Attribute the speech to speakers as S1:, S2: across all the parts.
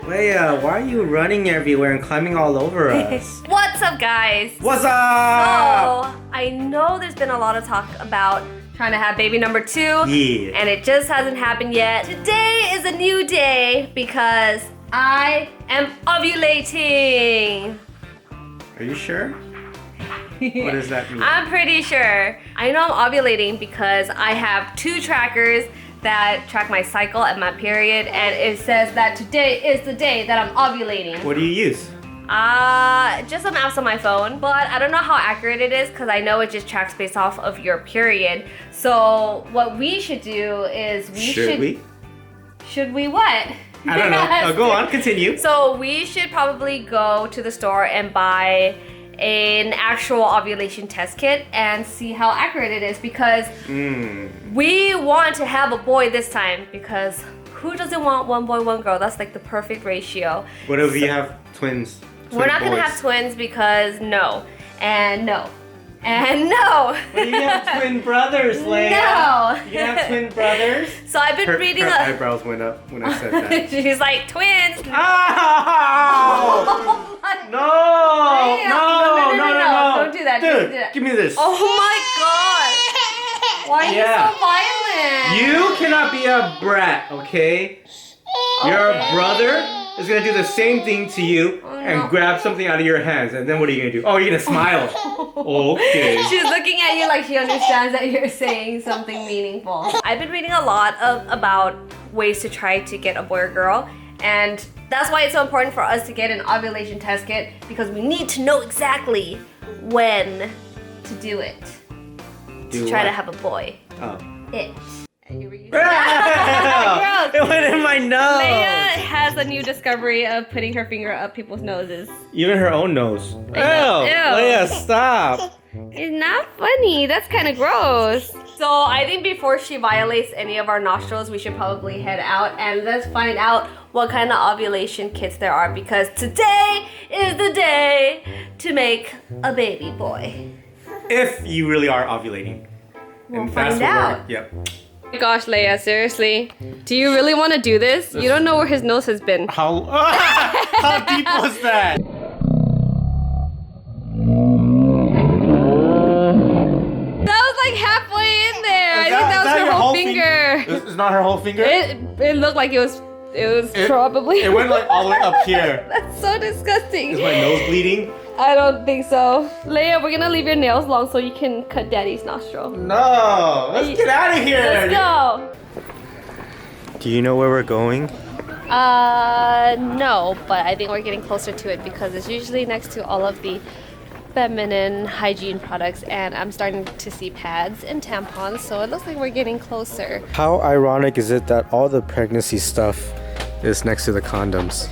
S1: Leia, why are you running everywhere and climbing all over us?
S2: What's up, guys?
S1: What's up?
S2: So, I know there's been a lot of talk about trying to have baby number 2.
S1: Yeah.
S2: And it just hasn't happened yet. Today is a new day because I am ovulating.
S1: Are you sure? What does that mean?
S2: I'm pretty sure. I know I'm ovulating because I have 2 trackers that track my cycle and my period, and it says that today is the day that I'm ovulating.
S1: What do you use?
S2: Just some apps on my phone, but I don't know how accurate it is because I know it just tracks based off of your period. So what we should do is Should we what?
S1: I don't know. Go on, continue.
S2: So we should probably go to the store and buy an actual ovulation test kit and see how accurate it is, because we want to have a boy this time, because who doesn't want 1 boy 1 girl? That's like the perfect ratio.
S1: What if you have twins?
S2: We're not gonna have twins because no and no and no.
S1: But you have twin brothers, Leia.
S2: No.
S1: You have twin brothers.
S2: So I've been reading.
S1: Her eyebrows went up when I said that.
S2: She's like, twins.
S1: Oh! No!
S2: Don't do that.
S1: Dude,
S2: don't do that.
S1: give me this.
S2: Oh my god! Why are you so violent?
S1: You cannot be a brat, okay? Your brother is gonna do the same thing to you and grab something out of your hands, and then what are you gonna do? Oh, you're gonna smile. Okay.
S2: She's looking at you like she understands that you're saying something meaningful. I've been reading a lot about ways to try to get a boy or girl, and that's why it's so important for us to get an ovulation test kit, because we need to know exactly when to do it. To try to have a boy.
S1: Oh.
S2: And you were using
S1: that. It went in my nose.
S2: Leia has a new discovery of putting her finger up people's noses.
S1: Even her own nose. Ew.
S2: Ew.
S1: Leia, stop.
S2: It's not funny. That's kind of gross. So I think before she violates any of our nostrils, we should probably head out and let's find out what kind of ovulation kits there are, because today is the day to make a baby boy.
S1: If you really are ovulating.
S2: We'll find out.
S1: Yep.
S2: Oh my gosh, Leia, seriously? Do you really want to do this? You don't know where his nose has been.
S1: How deep was that?
S2: That was like halfway in there. I think that was her whole finger.
S1: It's not her whole finger?
S2: It looked like it was probably.
S1: It went like all the way up here.
S2: That's so disgusting.
S1: Is my nose bleeding?
S2: I don't think so. Leia, we're gonna leave your nails long so you can cut daddy's nostril.
S1: No, let's get out of here.
S2: Let's go.
S1: Do you know where we're going?
S2: No, but I think we're getting closer to it because it's usually next to all of the feminine hygiene products, and I'm starting to see pads and tampons, so it looks like we're getting closer.
S1: How ironic is it that all the pregnancy stuff is next to the condoms?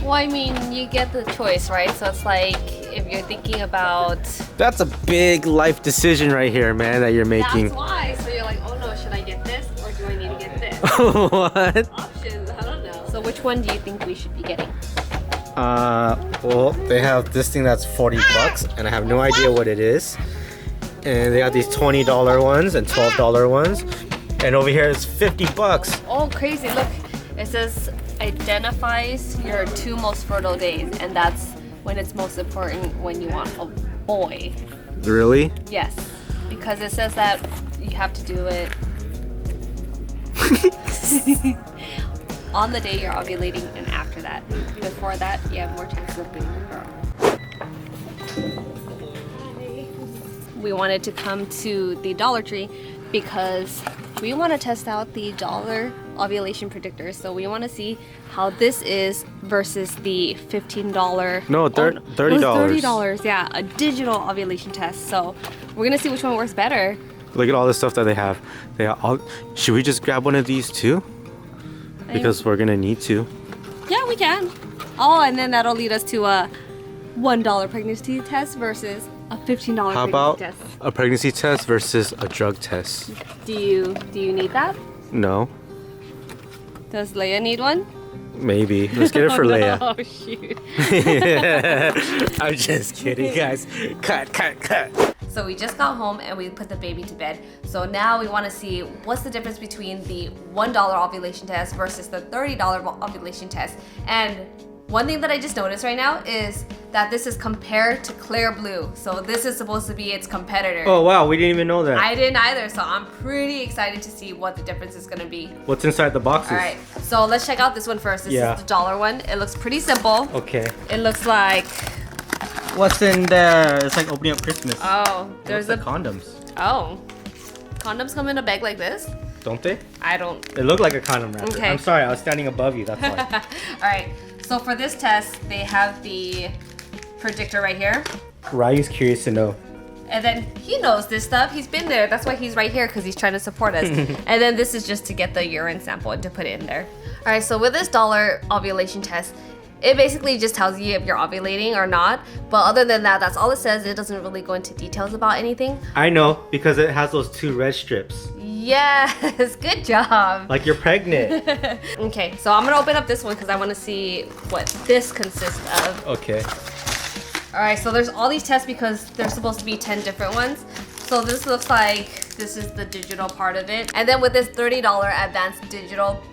S2: Well, I mean, you get the choice, right? So it's like, if you're thinking about...
S1: That's a big life decision right here, man, that you're making.
S2: That's why. So you're like, oh no, should I get this or do I need to get this?
S1: What?
S2: Options, I don't know. So which one do you think we should be getting?
S1: Well, they have this thing that's $40 and I have no idea what it is. And they got these $20 ones and $12 ones. And over here it's $50.
S2: Oh, crazy. Look, it says identifies your 2 most fertile days, and that's when it's most important when you want a boy.
S1: Really?
S2: Yes, because it says that you have to do it on the day you're ovulating and after that. Before that, you have more chances of being a girl. We wanted to come to the Dollar Tree because we want to test out the dollar ovulation predictor. So we want to see how this is versus the $15.
S1: No, $30.
S2: $30, yeah, a digital ovulation test. So we're gonna see which one works better.
S1: Look at all the stuff that they have. Should we just grab one of these too? Because we're gonna need to.
S2: Yeah, we can. Oh, and then that'll lead us to a $1 pregnancy test versus a $15 pregnancy test.
S1: How about a pregnancy test versus a drug test?
S2: Do you need that?
S1: No.
S2: Does Leia need one?
S1: Maybe. Let's get it for Leia.
S2: Oh shoot.
S1: I'm just kidding, guys. Cut.
S2: So we just got home and we put the baby to bed. So now we want to see what's the difference between the $1 ovulation test versus the $30 ovulation test. And one thing that I just noticed right now is that this is compared to Clear Blue. So this is supposed to be its competitor.
S1: Oh wow, we didn't even know that.
S2: I didn't either, so I'm pretty excited to see what the difference is gonna be.
S1: What's inside the boxes?
S2: All right, so let's check out this one first. This is the dollar one. It looks pretty simple.
S1: Okay.
S2: It looks like...
S1: What's in there? It's like opening up Christmas.
S2: Oh, there's
S1: the condoms.
S2: Oh. Condoms come in a bag like this?
S1: Don't they?
S2: I don't...
S1: It looked like a condom wrapper.
S2: Okay.
S1: I'm sorry, I was standing above you, that's why.
S2: All right, so for this test, they have the predictor right here.
S1: Ryu's curious to know.
S2: And then he knows this stuff. He's been there. That's why he's right here, because he's trying to support us. And then this is just to get the urine sample and to put it in there. All right, so with this dollar ovulation test, it basically just tells you if you're ovulating or not. But other than that, that's all it says. It doesn't really go into details about anything.
S1: I know, because it has those 2 red strips.
S2: Yes, good job.
S1: Like you're pregnant.
S2: Okay, so I'm gonna open up this one because I want to see what this consists of.
S1: Okay.
S2: All right, so there's all these tests because there's supposed to be 10 different ones. So this looks like this is the digital part of it. And then with this $30 advanced digital,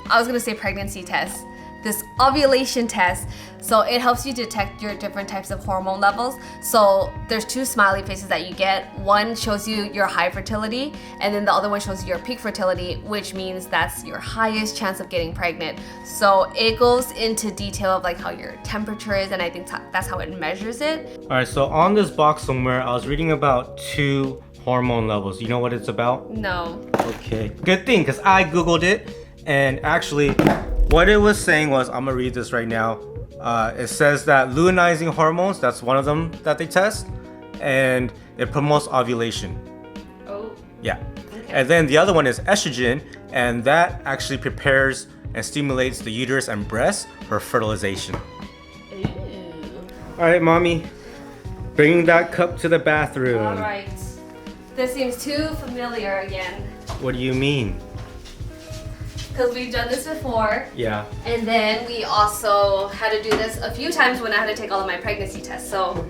S2: I was gonna say pregnancy test, this ovulation test. So it helps you detect your different types of hormone levels. So there's 2 smiley faces that you get. One shows you your high fertility, and then the other one shows you your peak fertility, which means that's your highest chance of getting pregnant. So it goes into detail of like how your temperature is, and I think that's how it measures it.
S1: All right, so on this box somewhere, I was reading about 2 hormone levels. You know what it's about?
S2: No.
S1: Okay. Good thing, because I Googled it, and actually, what it was saying was, I'm gonna read this right now. It says that luteinizing hormones, that's one of them that they test, and it promotes ovulation.
S2: Oh.
S1: Yeah. Okay. And then the other one is estrogen, and that actually prepares and stimulates the uterus and breast for fertilization.
S2: Ooh.
S1: All right, mommy, bringing that cup to the bathroom.
S2: All right. This seems too familiar again.
S1: What do you mean?
S2: Because we've done this before.
S1: Yeah.
S2: And then we also had to do this a few times when I had to take all of my pregnancy tests. So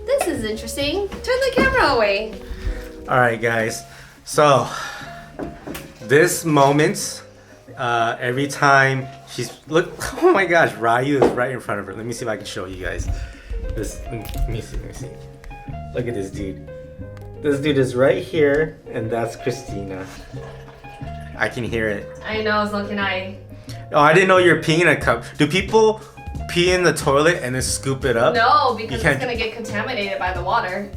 S2: this is interesting. Turn the camera away.
S1: All right, guys. So this moment, every time she's look. Oh my gosh, Ryu is right in front of her. Let me see if I can show you guys. Let me see. Look at this dude. This dude is right here, and that's Christina. I can hear it.
S2: I know, so can I.
S1: Oh, I didn't know you were peeing in a cup. Do people pee in the toilet and then scoop it up?
S2: No, because it's gonna get contaminated by the water.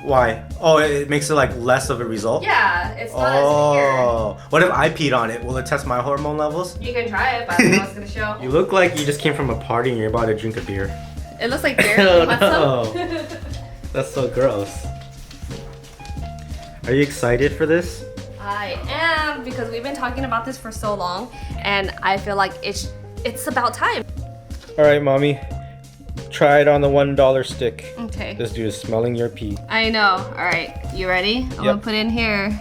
S1: Why? Oh, it makes it like less of a result?
S2: Yeah, it's not as clear.
S1: What if I peed on it? Will it test my hormone levels?
S2: You can try it, but I don't know what's gonna show.
S1: You look like you just came from a party and you're about to drink a beer.
S2: It looks like beer.
S1: Oh,
S2: You want
S1: no.
S2: some?
S1: That's so gross. Are you excited for this?
S2: I am, because we've been talking about this for so long, and I feel like it's about time.
S1: All right, mommy. Try it on the $1 stick.
S2: Okay.
S1: This dude is smelling your pee.
S2: I know. All right, you ready? I'm gonna put in here.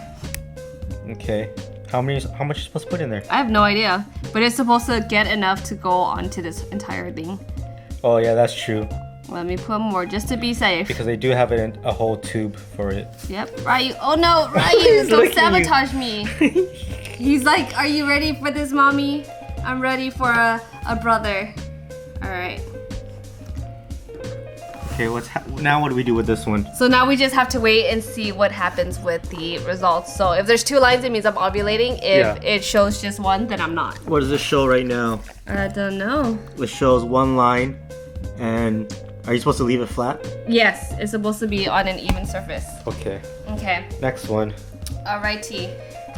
S1: Okay. How much are you supposed to put in there?
S2: I have no idea, but it's supposed to get enough to go onto this entire thing.
S1: Oh yeah, that's true.
S2: Let me put more just to be safe.
S1: Because they do have a whole tube for it.
S2: Yep. Ryu. Oh no, Ryu, don't sabotage me. He's like, are you ready for this, mommy? I'm ready for a brother. All right.
S1: Okay, now what do we do with this one?
S2: So now we just have to wait and see what happens with the results. So if there's 2 lines, it means I'm ovulating. If it shows just 1, then I'm not.
S1: What does this show right now?
S2: I don't know.
S1: It shows 1 line, and are you supposed to leave it flat?
S2: Yes, it's supposed to be on an even surface.
S1: Okay.
S2: Okay.
S1: Next one.
S2: Alrighty.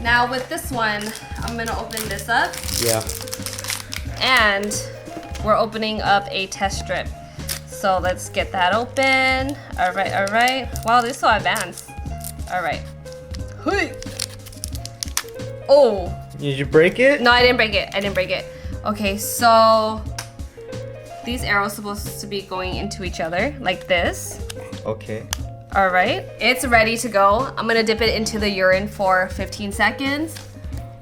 S2: Now with this one, I'm gonna open this up.
S1: Yeah.
S2: And we're opening up a test strip. So let's get that open. Alright. Wow, this is so advanced. Alright. Oh.
S1: Did you break it?
S2: No, I didn't break it. Okay, so these arrows supposed to be going into each other like this.
S1: Okay.
S2: All right, it's ready to go. I'm gonna dip it into the urine for 15 seconds.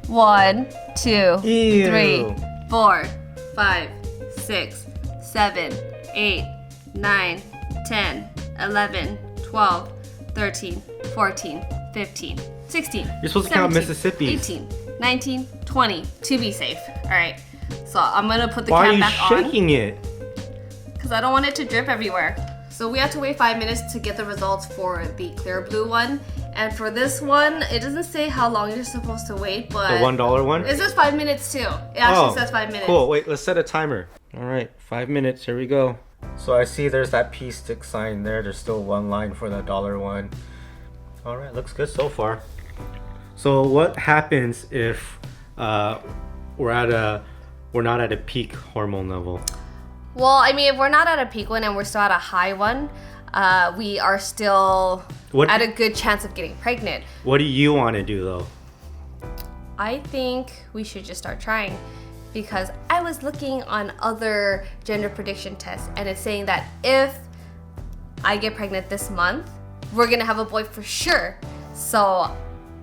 S2: 1, 2,
S1: Ew.
S2: 3, 4, 5, 6, 7, 8, 9, 10, 11, 12, 13, 14, 15, 16.
S1: You're supposed to count Mississippi.
S2: 18, 19, 20 to be safe. All right. So I'm gonna put the
S1: Why
S2: cap
S1: are you
S2: back on.
S1: shaking it?
S2: Because I don't want it to drip everywhere. So we have to wait 5 minutes to get the results for the clear blue one. And for this one, it doesn't say how long you're supposed to wait, but...
S1: The $1 one?
S2: It says 5 minutes too. It actually says 5 minutes.
S1: Cool. Wait, let's set a timer. All right, 5 minutes. Here we go. So I see there's that pea stick sign there. There's still one line for the $1 one. All right, looks good so far. So what happens if we're not at a peak hormone level?
S2: Well, I mean, if we're not at a peak one and we're still at a high one, we are still at a good chance of getting pregnant.
S1: What do you want to do though?
S2: I think we should just start trying, because I was looking on other gender prediction tests and it's saying that if I get pregnant this month, we're gonna have a boy for sure. So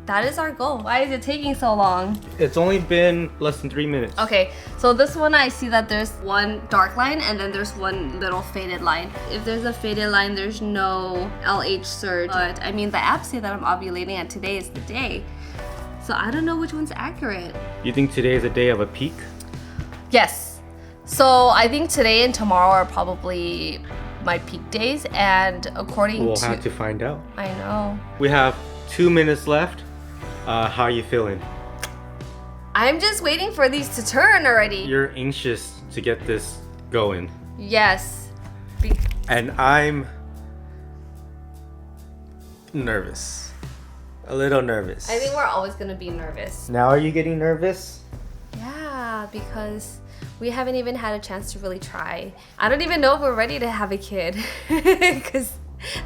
S2: that is our goal. Why is it taking so long?
S1: It's only been less than 3 minutes.
S2: Okay, so this one I see that there's one dark line and then there's one little faded line. If there's a faded line, there's no LH surge. But I mean, the apps say that I'm ovulating and today is the day. So I don't know which one's accurate.
S1: You think today is a day of a peak?
S2: Yes. So I think today and tomorrow are probably my peak days, and according
S1: We'll have to find out.
S2: I know.
S1: We have 2 minutes left. How are you feeling?
S2: I'm just waiting for these to turn already.
S1: You're anxious to get this going.
S2: Yes.
S1: And I'm nervous. A little nervous.
S2: I think we're always gonna be nervous.
S1: Now are you getting nervous?
S2: Yeah, because we haven't even had a chance to really try. I don't even know if we're ready to have a kid. Because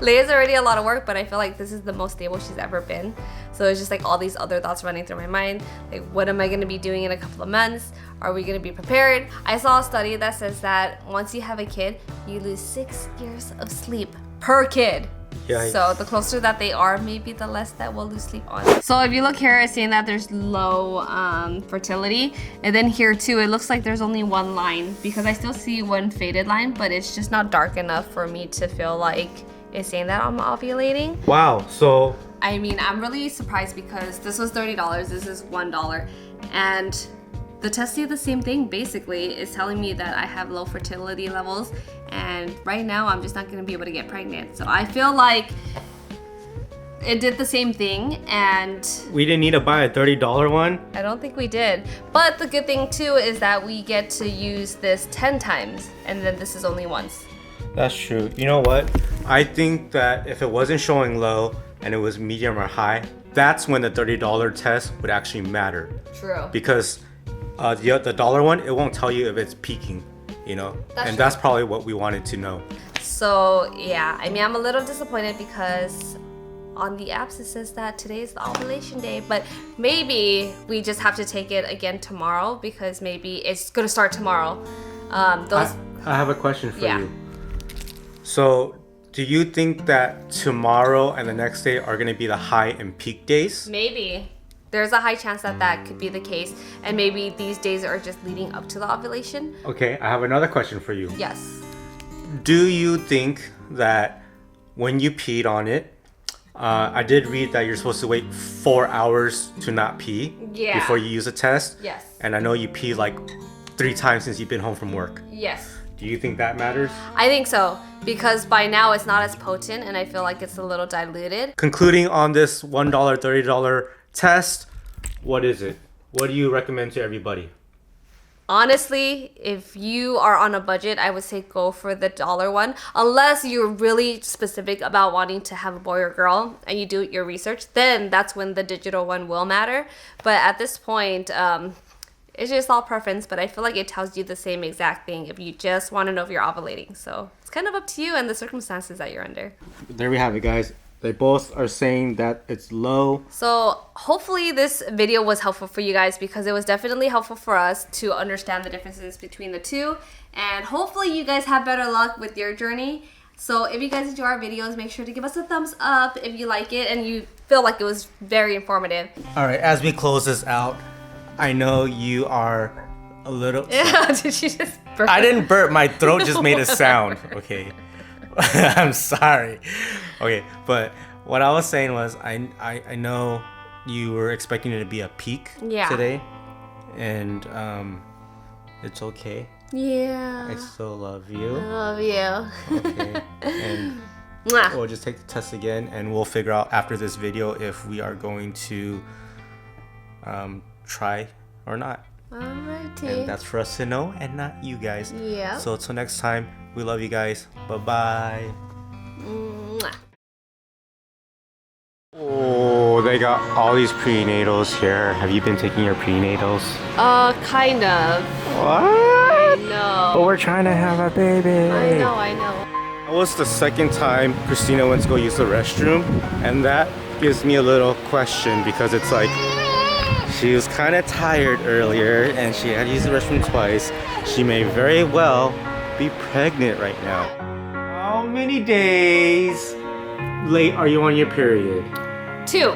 S2: Leia's already a lot of work, but I feel like this is the most stable she's ever been. So it's just like all these other thoughts running through my mind. Like, what am I gonna be doing in a couple of months? Are we gonna be prepared? I saw a study that says that once you have a kid, you lose 6 years of sleep per kid.
S1: Yikes.
S2: So the closer that they are, maybe the less that we'll lose sleep on. So if you look here, it's saying that there's low fertility. And then here too, it looks like there's only one line, because I still see one faded line, but it's just not dark enough for me to feel like it's saying that I'm ovulating.
S1: Wow, so...
S2: I mean, I'm really surprised because this was $30, this is $1. And the test did the same thing, basically. It's telling me that I have low fertility levels, and right now I'm just not gonna be able to get pregnant. So I feel like it did the same thing, and
S1: we didn't need to buy a $30 one?
S2: I don't think we did. But the good thing too is that we get to use this 10 times, and then this is only once.
S1: That's true. You know what? I think that if it wasn't showing low and it was medium or high, that's when the $30 test would actually matter.
S2: True.
S1: Because the dollar one, it won't tell you if it's peaking, you know? That's probably what we wanted to know.
S2: So yeah, I mean, I'm a little disappointed because on the apps it says that today is the ovulation day, but maybe we just have to take it again tomorrow, because maybe it's gonna start tomorrow. I
S1: have a question for
S2: Yeah.
S1: you. So do you think that tomorrow and the next day are gonna be the high and peak days?
S2: Maybe. There's a high chance that that could be the case, and maybe these days are just leading up to the ovulation.
S1: Okay, I have another question for you.
S2: Yes.
S1: Do you think that when you peed on it, I did read that you're supposed to wait 4 hours to not pee before you use a test?
S2: Yes.
S1: And I know you peed like 3 times since you've been home from work.
S2: Yes.
S1: Do you think that matters?
S2: I think so, because by now it's not as potent and I feel like it's a little diluted.
S1: Concluding on this $1, $30 test, what is it? What do you recommend to everybody?
S2: Honestly, if you are on a budget, I would say go for the dollar one. Unless you're really specific about wanting to have a boy or girl and you do your research, then that's when the digital one will matter. But at this point, it's just all preference, but I feel like it tells you the same exact thing if you just want to know if you're ovulating. So it's kind of up to you and the circumstances that you're under.
S1: There we have it, guys. They both are saying that it's low.
S2: So hopefully this video was helpful for you guys, because it was definitely helpful for us to understand the differences between the two. And hopefully you guys have better luck with your journey. So if you guys enjoy our videos, make sure to give us a thumbs up if you like it and you feel like it was very informative.
S1: All right, as we close this out, I know you are A little.
S2: Did she just burp?
S1: I didn't burp. My throat just made a sound. Okay. I'm sorry. Okay, but what I was saying was I know you were expecting it to be a peak today, and it's okay.
S2: Yeah.
S1: I still love you.
S2: I love you.
S1: Okay. And we'll just take the test again, and we'll figure out after this video if we are going to try or not.
S2: Alrighty.
S1: And that's for us to know and not you guys.
S2: Yeah.
S1: So until next time, we love you guys. Bye-bye. Oh, they got all these prenatals here. Have you been taking your prenatals?
S2: Kind of.
S1: What?
S2: No.
S1: But we're trying to have a baby.
S2: I know.
S1: That was the second time Christina went to go use the restroom, and that gives me a little question because it's like she was kind of tired earlier and she had to use the restroom twice. She may very well be pregnant right now. How many days late are you on your period?
S2: 2.